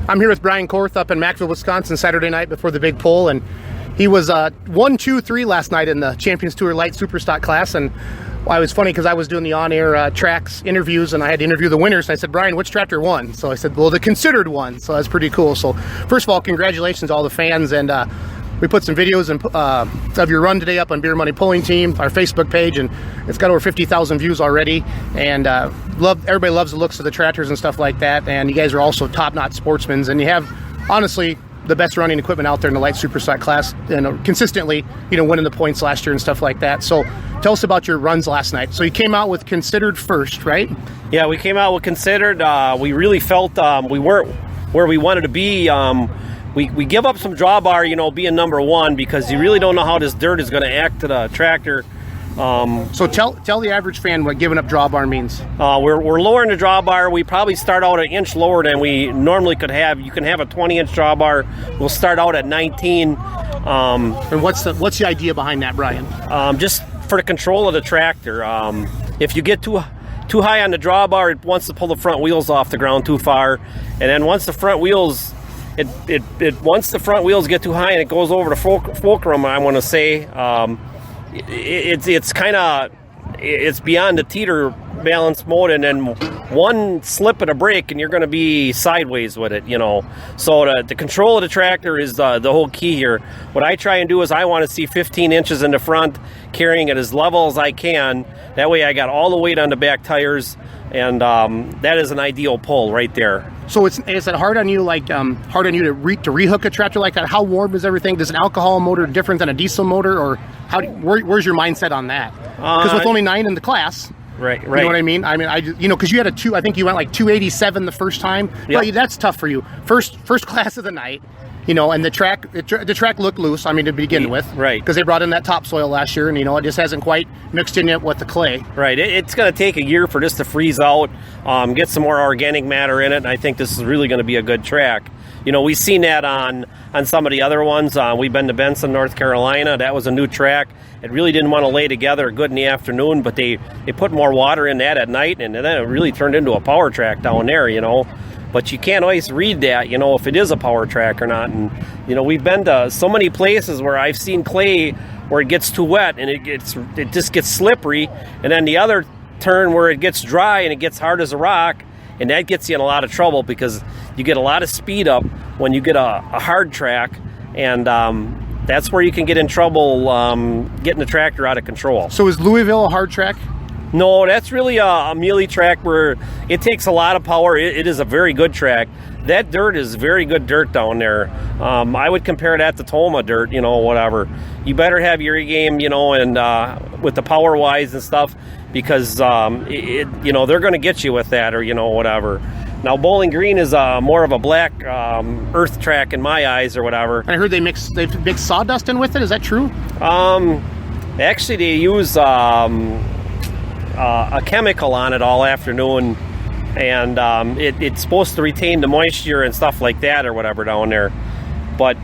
I'm here with Brian Korth up in Mackville, Wisconsin, Saturday night before the big pull, and he was 1, 2, 3 last night in the Champions Tour Light Superstock class. And it was funny because I was doing the on-air tracks interviews, and I had to interview the winners. And I said, Brian, which tractor won? So I said, well, the considered one. So that's pretty cool. So first of all, congratulations to all the fans, and we put some videos of your run today up on Beer Money Pulling Team, our Facebook page, and it's got over 50,000 views already. And everybody loves the looks of the tractors and stuff like that. And you guys are also top-notch sportsmen, and you have, honestly, the best running equipment out there in the light superstock class, and consistently, winning the points last year and stuff like that. So tell us about your runs last night. So you came out with considered first, right? Yeah, we came out with considered. We really felt we weren't where we wanted to be. We give up some drawbar, being number one, because you really don't know how this dirt is going to act to the tractor. So tell the average fan what giving up drawbar means. We're lowering the drawbar. We probably start out an inch lower than we normally could have. You can have a 20-inch drawbar. We'll start out at 19. And what's the idea behind that, Brian? Just for the control of the tractor. If you get too high on the drawbar, it wants to pull the front wheels off the ground too far, and then once the front wheels once the front wheels get too high and it goes over the fulcrum, I want to say, it's beyond the teeter balance mode, and then one slip of the brake and you're going to be sideways with it, So the control of the tractor is the whole key here. What I try and do is I want to see 15 inches in the front, carrying it as level as I can. That way I got all the weight on the back tires, and that is an ideal pull right there. So is it hard on you, to rehook a tractor like that? How warm is everything? Does an alcohol motor different than a diesel motor, or where's your mindset on that? Because with only 9 in the class, right. You know what I mean? Because you had I think you went like 287 the first time. Yep. Well, that's tough for you. First class of the night. And the track looked loose, to begin with. Right. Because they brought in that topsoil last year, and, it just hasn't quite mixed in yet with the clay. Right. It's going to take a year for this to freeze out, get some more organic matter in it, and I think this is really going to be a good track. We've seen that on some of the other ones. We've been to Benson, North Carolina. That was a new track. It really didn't want to lay together good in the afternoon, but they put more water in that at night, and then it really turned into a power track down there, But you can't always read that, if it is a power track or not. And, we've been to so many places where I've seen clay where it gets too wet and it just gets slippery. And then the other turn where it gets dry and it gets hard as a rock. And that gets you in a lot of trouble because you get a lot of speed up when you get a hard track. And that's where you can get in trouble getting the tractor out of control. So is Louisville a hard track? No, that's really a mealy track where it takes a lot of power. It is a very good track. That dirt is very good dirt down there. I would compare that to Toma dirt, whatever. You better have your game, and with the power-wise and stuff, because, they're going to get you with that or, whatever. Now, Bowling Green is more of a black earth track in my eyes or whatever. I heard they mix sawdust in with it. Is that true? Actually, they use a chemical on it all afternoon, and it's supposed to retain the moisture and stuff like that or whatever down there. But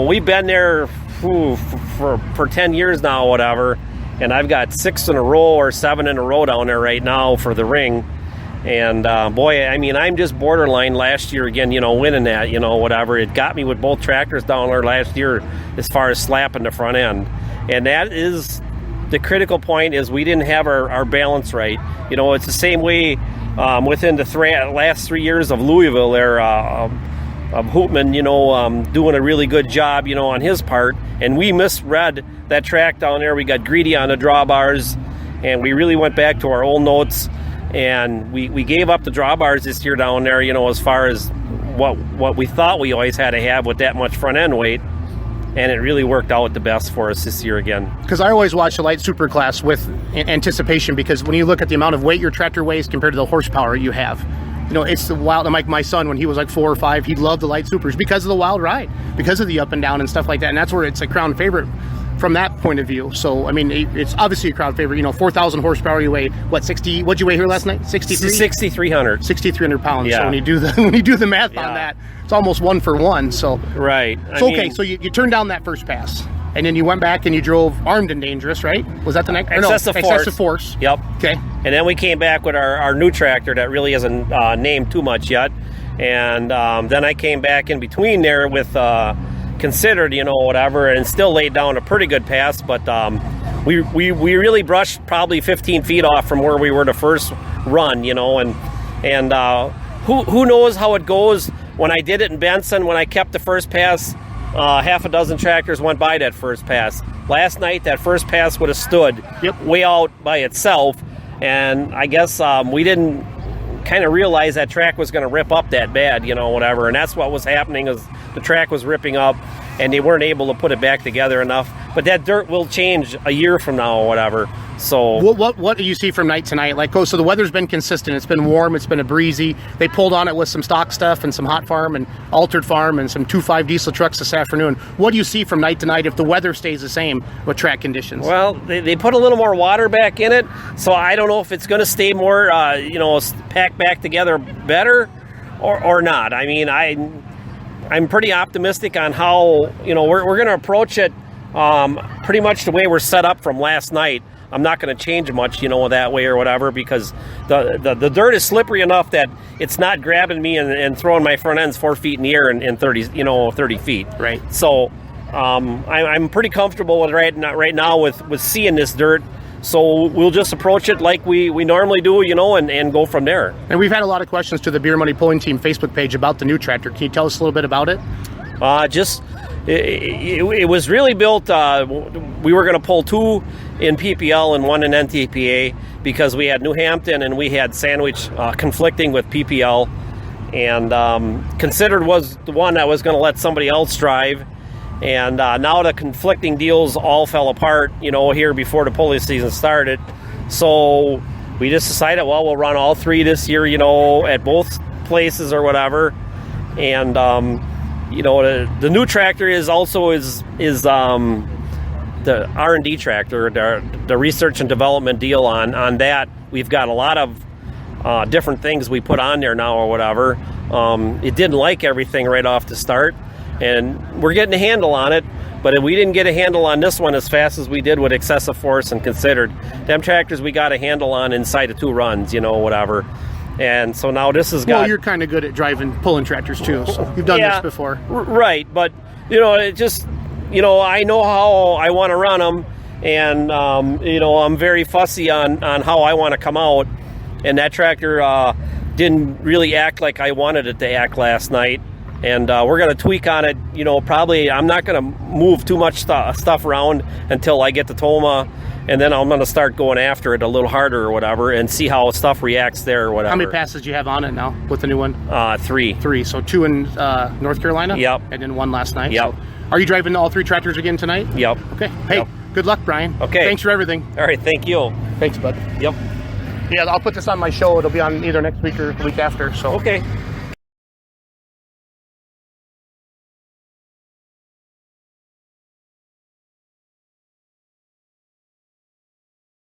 we've been there for 10 years now, whatever, and I've got 6 in a row or 7 in a row down there right now for the ring. And I'm just borderline last year again, winning that, whatever. It got me with both tractors down there last year as far as slapping the front end, and that is the critical point. Is we didn't have our balance right. It's the same way within the last 3 years of Louisville there, of Hoopman, doing a really good job, on his part. And we misread that track down there. We got greedy on the drawbars, and we really went back to our old notes. And we gave up the drawbars this year down there, as far as what we thought we always had to have with that much front end weight. And it really worked out the best for us this year again. Because I always watch the light super class with anticipation, because when you look at the amount of weight your tractor weighs compared to the horsepower you have, it's the wild. Like my son, when he was like 4 or 5, he loved the light supers because of the wild ride, because of the up and down and stuff like that. And that's where it's a crown favorite from that point of view. So, it's obviously a crowd favorite. 4,000 horsepower, you weigh, 60, what'd you weigh here last night? 63? 6,300. 6,300 pounds. Yeah. So when you do the math on that, it's almost 1 for 1. So right. So you turned down that first pass, and then you went back and you drove armed and dangerous, right? Was that the next? Excessive force. Yep. Okay. And then we came back with our new tractor that really isn't named too much yet. And then I came back in between there with Considered, whatever, and still laid down a pretty good pass. But we really brushed probably 15 feet off from where we were the first run, and who knows how it goes. When I did it in Benson, when I kept the first pass, half a dozen tractors went by that first pass. Last night, that first pass would have stood way out by itself, and I guess we didn't kind of realize that track was going to rip up that bad, whatever, and that's what was happening, is the track was ripping up, and they weren't able to put it back together enough. But that dirt will change a year from now or whatever. So what do you see from night to night? So the weather's been consistent. It's been warm. It's been a breezy. They pulled on it with some stock stuff and some hot farm and altered farm and some 2.5 diesel trucks this afternoon. What do you see from night to night if the weather stays the same with track conditions? Well, they put a little more water back in it, so I don't know if it's going to stay more, packed back together better or not. I mean, I'm pretty optimistic on how, we're going to approach it pretty much the way we're set up from last night. I'm not going to change much, that way or whatever, because the dirt is slippery enough that it's not grabbing me and throwing my front ends 4 feet in the air in 30 feet. Right. So I'm pretty comfortable with right now with seeing this dirt. So we'll just approach it like we normally do, and go from there. And we've had a lot of questions to the Beer Money Pulling Team Facebook page about the new tractor. Can you tell us a little bit about it? It was really built, we were going to pull 2 in PPL and 1 in NTPA because we had New Hampton and we had Sandwich conflicting with PPL. And Considered was the one that was going to let somebody else drive. And now the conflicting deals all fell apart, here before the pulley season started. So we just decided, we'll run all 3 this year, at both places or whatever. And the new tractor is the R&D tractor, the research and development deal on that. We've got a lot of different things we put on there now or whatever. It didn't like everything right off the start, and we're getting a handle on it. But we didn't get a handle on this one as fast as we did with Excessive Force and Considered. Them tractors we got a handle on inside of 2 runs, whatever. And so now this has got... Well, you're kind of good at pulling tractors too, so you've done this before. Right, but, it just, I know how I want to run them, and, I'm very fussy on how I want to come out, and that tractor didn't really act like I wanted it to act last night, and we're going to tweak on it, probably I'm not going to move too much stuff around until I get to Toma. And then I'm going to start going after it a little harder or whatever and see how stuff reacts there or whatever. How many passes do you have on it now with the new one? 3. 3. So 2 in North Carolina? Yep. And then 1 last night? Yep. So are you driving all 3 tractors again tonight? Yep. Okay. Hey, Good luck, Brian. Okay. Thanks for everything. All right. Thank you. Thanks, bud. Yep. Yeah, I'll put this on my show. It'll be on either next week or the week after. So. Okay.